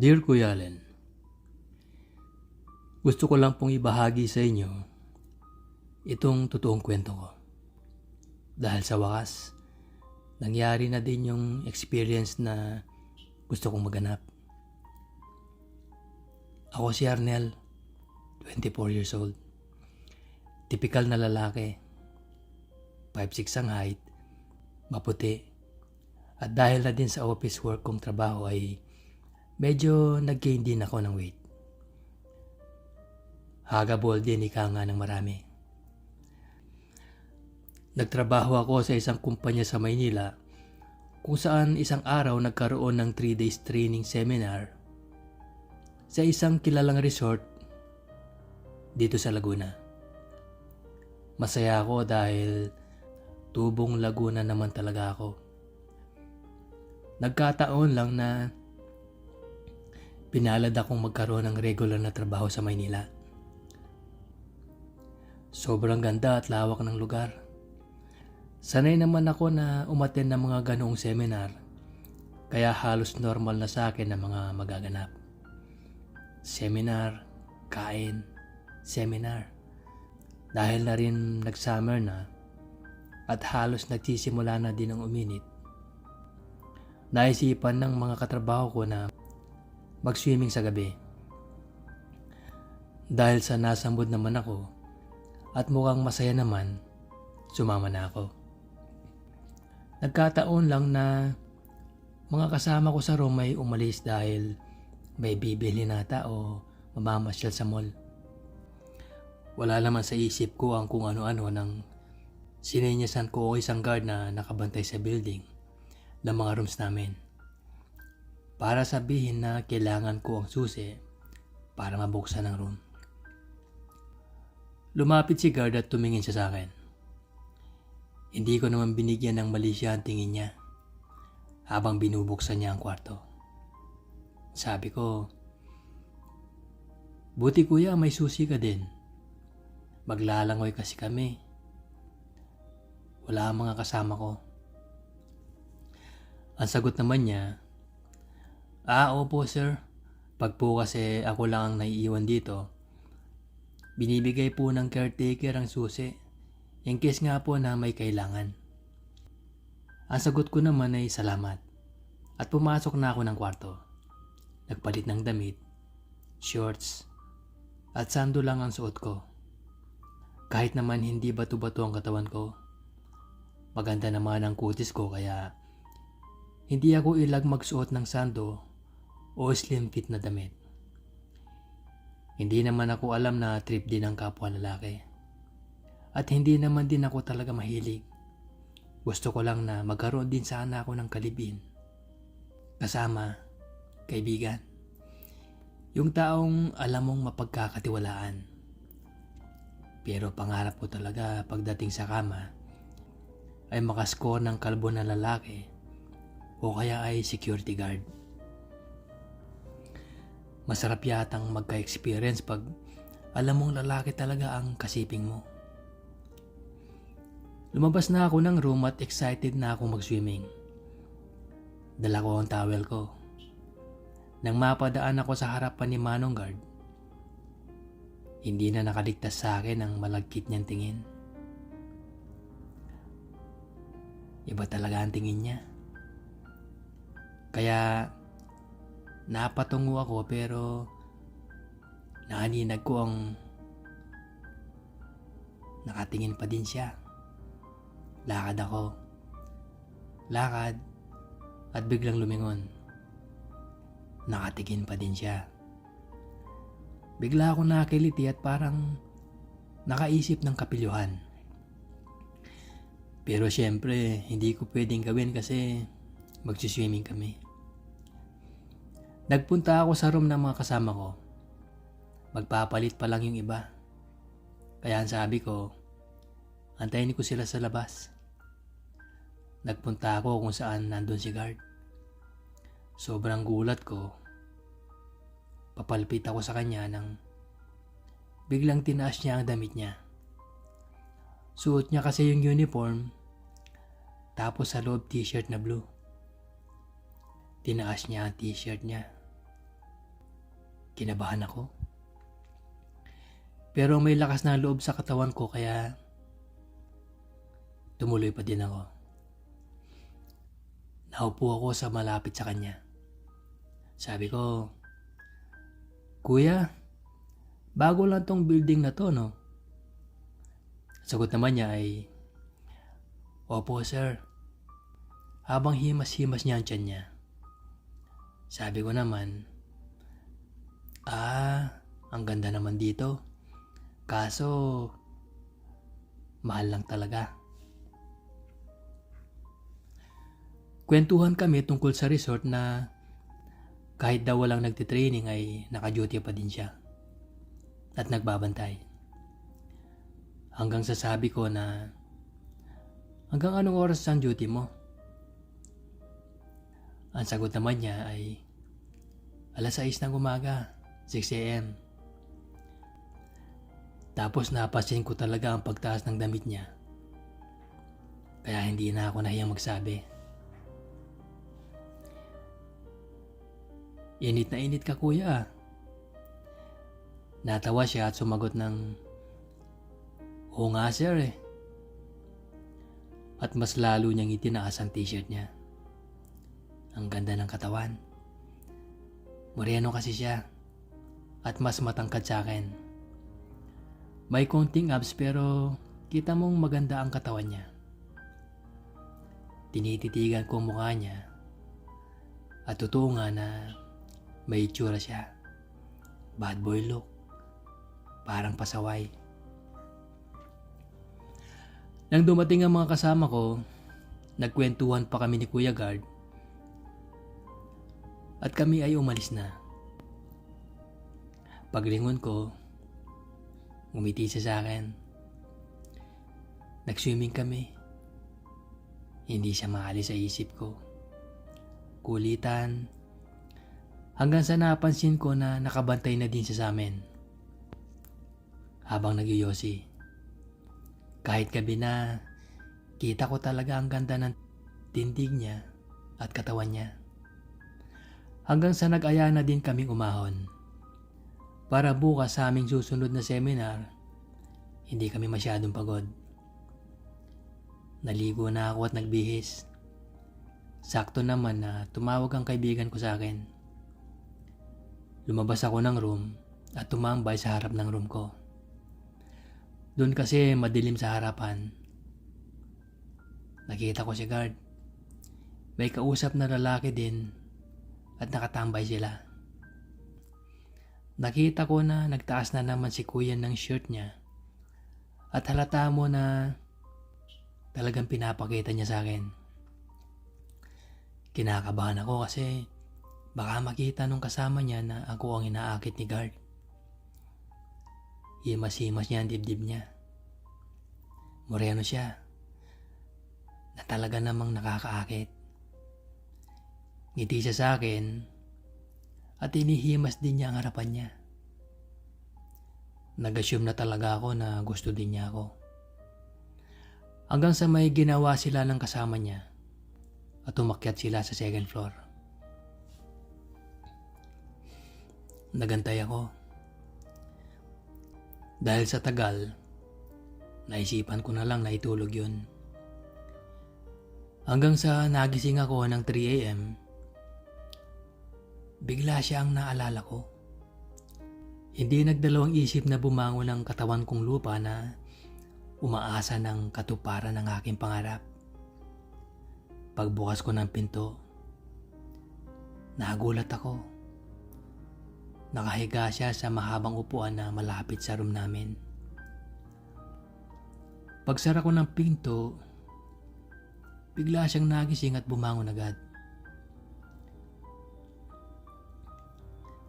Dear Kuya Allen, gusto ko lang pong ibahagi sa inyo itong totoong kwento ko. Dahil sa wakas, nangyari na din yung experience na gusto kong maganap. Ako si Arnel, 24 years old. Tipikal na lalaki, 5'6" ang height, maputi. At dahil na din sa office work kong trabaho ay medyo nag-gain din ako ng weight. Hagabol din ika nga ng marami. Nagtrabaho ako sa isang kumpanya sa Maynila kung saan isang araw nagkaroon ng 3 days training seminar sa isang kilalang resort dito sa Laguna. Masaya ako dahil tubong Laguna naman talaga ako. Nagkataon lang na pinalad akong magkaroon ng regular na trabaho sa Maynila. Sobrang ganda at lawak ng lugar. Sanay naman ako na umattend ng mga ganoong seminar, kaya halos normal na sa akin ang mga magaganap. Seminar, kain, seminar. Dahil na rin nag-summer na at halos nagsisimula na din ang uminit, naisipan ng mga katrabaho ko na mag-swimming sa gabi. Dahil sa nasa mood naman ako at mukhang masaya naman, sumama na ako. Nagkataon lang na mga kasama ko sa room ay umalis dahil may bibili nata o mamamasyal sa mall. Wala naman sa isip ko ang kung ano-ano nang sininyasan ko isang guard na nakabantay sa building ng mga rooms namin, para sabihin na kailangan ko ang susi para mabuksan ang room. Lumapit si guard at tumingin siya sa akin. Hindi ko naman binigyan ng mali siya ang tingin niya habang binubuksan niya ang kwarto. Sabi ko, "Buti kuya may susi ka din. Maglalangoy kasi kami. Wala ang mga kasama ko." Ang sagot naman niya, opo sir. Pag po kasi ako lang ang naiiwan dito, binibigay po ng caretaker ang susi in case nga po na may kailangan. Ang sagot ko naman ay salamat at pumasok na ako ng kwarto. Nagpalit ng damit, shorts at sando lang ang suot ko. Kahit naman hindi bato-bato ang katawan ko, maganda naman ang kutis ko kaya hindi ako ilag magsuot ng sando o slim fit na damit. Hindi naman ako alam na trip din ang kapwa lalaki. At hindi naman din ako talaga mahilig. Gusto ko lang na magkaroon din sana ako ng kalibin. Kasama, kaibigan. Yung taong alam mong mapagkakatiwalaan. Pero pangarap ko talaga pagdating sa kama ay makascore ng kalbo na lalaki o kaya ay security guard. Masarap yatang magka-experience pag alam mong lalaki talaga ang kasiping mo. Lumabas na ako ng room at excited na ako mag-swimming. Dala ko ang towel ko. Nang mapadaan ako sa harapan ni Manong Guard, hindi na nakaligtas sa akin ang malagkit niyang tingin. Iba talaga ang tingin niya. Kaya napatungo ako pero naaninag ko ang nakatingin pa din siya. Lakad ako. Lakad at biglang lumingon. Nakatingin pa din siya. Bigla ako nakakiliti at parang nakaisip ng kapilyuhan. Pero syempre, hindi ko pwedeng gawin kasi magsiswimming kami. Nagpunta ako sa room ng mga kasama ko. Magpapalit pa lang yung iba. Kaya ang sabi ko, antayin ko sila sa labas. Nagpunta ako kung saan nandun si guard. Sobrang gulat ko. Papalpit ako sa kanya nang biglang tinaas niya ang damit niya. Suot niya kasi yung uniform, tapos sa loob t-shirt na blue. Tinaas niya ang t-shirt niya. Kinabahan ako. Pero may lakas na loob sa katawan ko kaya tumuloy pa din ako. Naupo ako sa malapit sa kanya. Sabi ko, "Kuya, bago lang tong building na to, no?" Sagot naman niya ay, "Opo, sir." Habang himas-himas niya ang tiyan niya. Sabi ko naman, ang ganda naman dito. Kaso, mahal lang talaga." Kwentuhan kami tungkol sa resort na kahit daw walang nagtitraining ay naka-duty pa din siya at nagbabantay. Hanggang sa sabi ko na, "Hanggang anong oras ang duty mo?" Ang sagot naman niya ay, "Alas 6 ng umaga, 6 a.m. Tapos napansin ko talaga ang pagtaas ng damit niya. Kaya hindi na ako nahiyang magsabi, "Init na init ka, kuya." Natawa siya at sumagot ng, "Oo nga, sir eh." At mas lalo niyang itinaas ang t-shirt niya. Ang ganda ng katawan. Moreno kasi siya at mas matangkad sa akin. May konting abs pero kita mong maganda ang katawan niya. Tinititigan ko ang mukha niya at totoo nga na may itsura siya. Bad boy look. Parang pasaway. Nang dumating ang mga kasama ko, nagkwentuhan pa kami ni Kuya Guard at kami ay umalis na. Paglingon ko, ngumiti siya sa akin. Nag-swimming kami. Hindi siya maalis sa isip ko. Kulitan. Hanggang sa napansin ko na nakabantay na din siya sa amin. Habang nagyoyosi. Kahit gabi na, kita ko talaga ang ganda ng tindig niya at katawan niya. Hanggang sa nag-aya na din kaming umahon. Para bukas sa aming susunod na seminar, hindi kami masyadong pagod. Naligo na ako at nagbihis. Sakto naman na tumawag ang kaibigan ko sa akin. Lumabas ako ng room at tumambay sa harap ng room ko. Doon kasi madilim sa harapan. Nakita ko si guard. May kausap na lalaki din at nakatambay sila. Nakita ko na nagtaas na naman si kuya ng shirt niya at halata mo na talagang pinapakita niya sa akin. Kinakabahan ako kasi baka makita nung kasama niya na ako ang inaakit ni guard. Himas-himas niya ang dibdib niya. Moreno siya na talaga namang nakakaakit. Ngiti siya sa akin at inihimas din niya ang harapan niya. Nag-assume na talaga ako na gusto din niya ako. Hanggang sa may ginawa sila ng kasama niya at umakyat sila sa second floor. Nagantay ako. Dahil sa tagal, naisipan ko na lang na itulog yun. Hanggang sa nagising ako ng 3 a.m., bigla siya ang naalala ko. Hindi nagdalawang isip na bumangon ang katawan kong lupa na umaasa ng katuparan ng aking pangarap. Pagbukas ko ng pinto, nagulat ako. Nakahiga siya sa mahabang upuan na malapit sa room namin. Pagsara ko ng pinto, bigla siyang nagising at bumangon agad.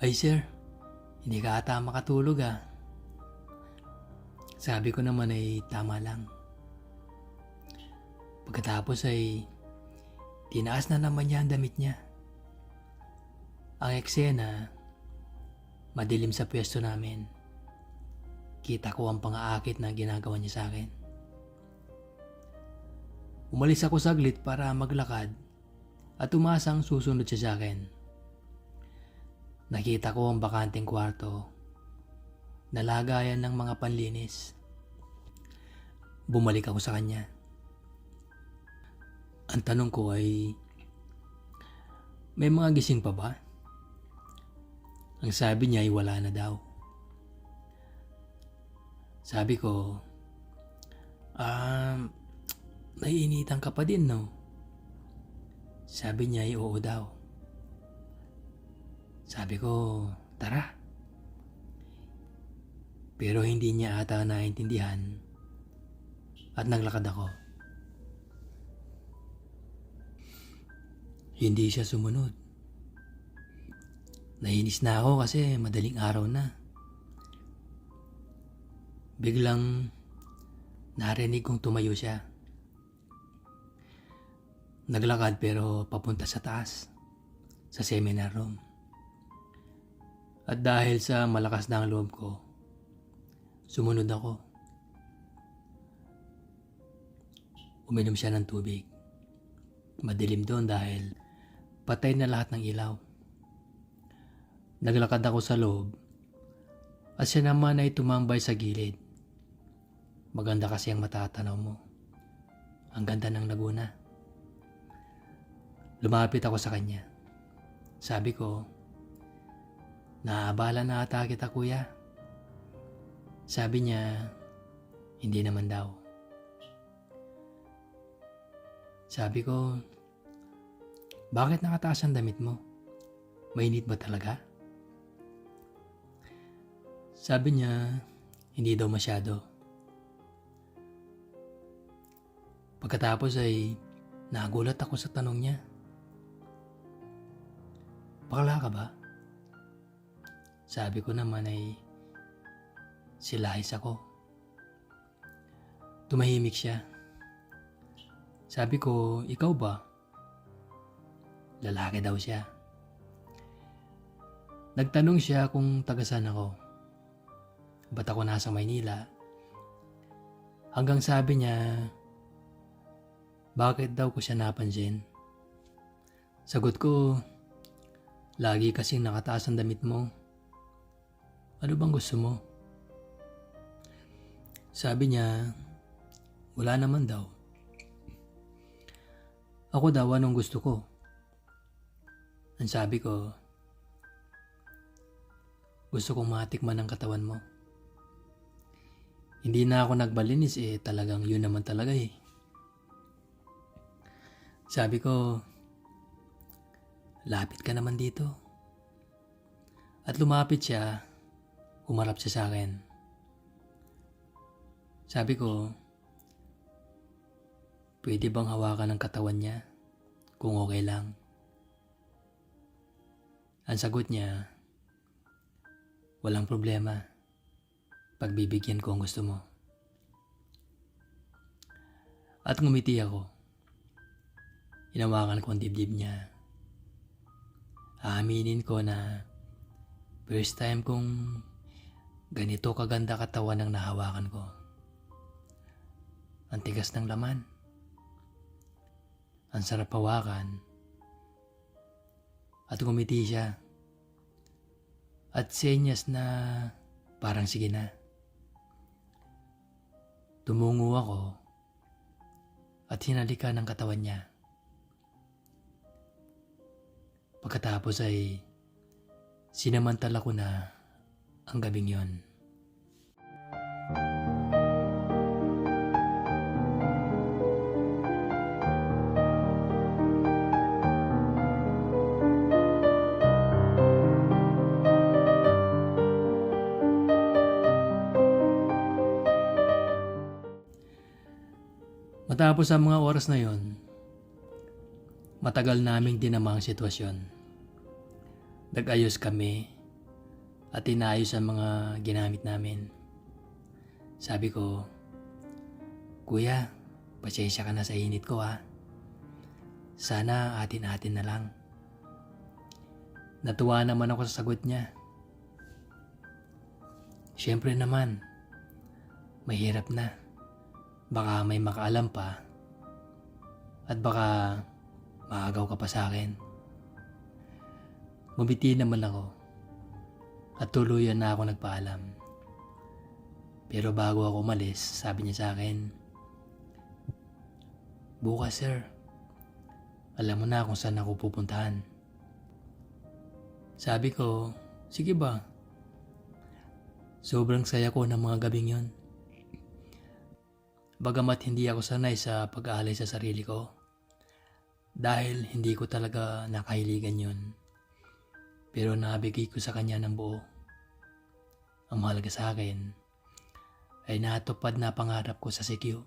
"Ay sir, hindi ka ata makatulog ah." Sabi ko naman ay tama lang. Pagkatapos ay tinaas na naman niya ang damit niya. Ang eksena, madilim sa pwesto namin. Kita ko ang pang-aakit na ginagawa niya sa akin. Umalis ako saglit para maglakad at umasang susunod siya sa akin. Nakita ko ang bakanteng kwarto na lagayan ng mga panlinis. Bumalik ako sa kanya. Ang tanong ko ay, may mga gising pa ba? Ang sabi niya ay wala na daw. Sabi ko, naiinitan ka pa din, no? Sabi niya ay oo daw. Sabi ko, tara. Pero hindi niya ata naintindihan at naglakad ako. Hindi siya sumunod. Nainis na ako kasi madaling araw na. Biglang narinig kong tumayo siya. Naglakad pero papunta sa taas, sa seminar room. At dahil sa malakas na ang loob ko, sumunod ako. Uminom siya ng tubig. Madilim doon dahil patay na lahat ng ilaw. Naglakad ako sa loob at siya naman ay tumambay sa gilid. Maganda kasi ang matatanaw mo. Ang ganda ng Laguna. Lumapit ako sa kanya. Sabi ko, naabala na ata kita kuya. Sabi niya, hindi naman daw. Sabi ko, bakit nakataas ang damit mo? Mainit ba talaga? Sabi niya, hindi daw masyado. Pagkatapos ay nagulat ako sa tanong niya. Bakla ka ba? Sabi ko naman ay silahis ako. Tumahimik siya. Sabi ko, ikaw ba? Lalaki daw siya. Nagtanong siya kung tagasan ako. Ba't ako nasa Maynila? Hanggang sabi niya, bakit daw ko siya napansin? Sagot ko, lagi kasing nakataas ang damit mo. Ano bang gusto mo? Sabi niya, wala naman daw. Ako daw anong gusto ko? Ang sabi ko, gusto kong matikman ang katawan mo. Hindi na ako nagbalinis talagang yun naman talaga eh. Sabi ko, lapit ka naman dito. At lumapit siya, humarap siya sa akin. Sabi ko, pwede bang hawakan ang katawan niya kung okay lang? Ang sagot niya, walang problema. Pagbibigyan ko ang gusto mo. At ngumiti ako. Hinawakan ko ang dibdib niya. Aaminin ko na first time kong ganito kaganda katawan ang nahawakan ko. Ang tigas ng laman. Ang sarap hawakan. At ngumiti siya. At senyas na parang sige na. Tumungo ako at hinalikan ang katawan niya. Pagkatapos ay sinamantala ko na ang gabing yon. Matapos ang mga oras na yon, matagal naming dinamang sitwasyon. Nag-ayos kami at inayos ang mga ginamit namin. Sabi ko, Kuya, pasensya ka na sa init ko ha. Sana atin-atin na lang. Natuwa naman ako sa sagot niya. Siyempre naman, mahirap na. Baka may makaalam pa at baka maagaw ka pa sa akin. Ngumiti naman ako at tuluyan na ako nagpaalam. Pero bago ako umalis, sabi niya sa akin, "Bukas sir, alam mo na kung saan ako pupuntahan." Sabi ko, "Sige ba?" Sobrang saya ko ng mga gabing yun. Bagamat hindi ako sanay sa pag-aalay sa sarili ko, dahil hindi ko talaga nakahiligan yun. Pero nabigay ko sa kanya ng buo. Ang mahalaga sa akin ay natupad na pangarap ko sa CQ.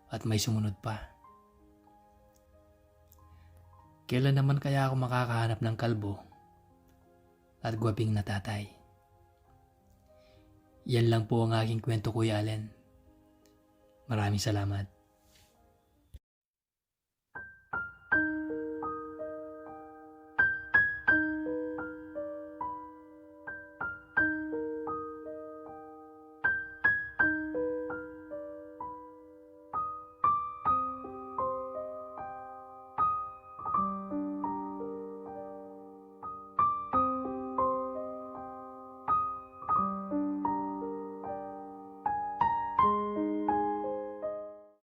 At may sumunod pa. Kailan naman kaya ako makakahanap ng kalbo at gwaping na tatay? Yan lang po ang aking kwento, Kuya Allen. Maraming salamat.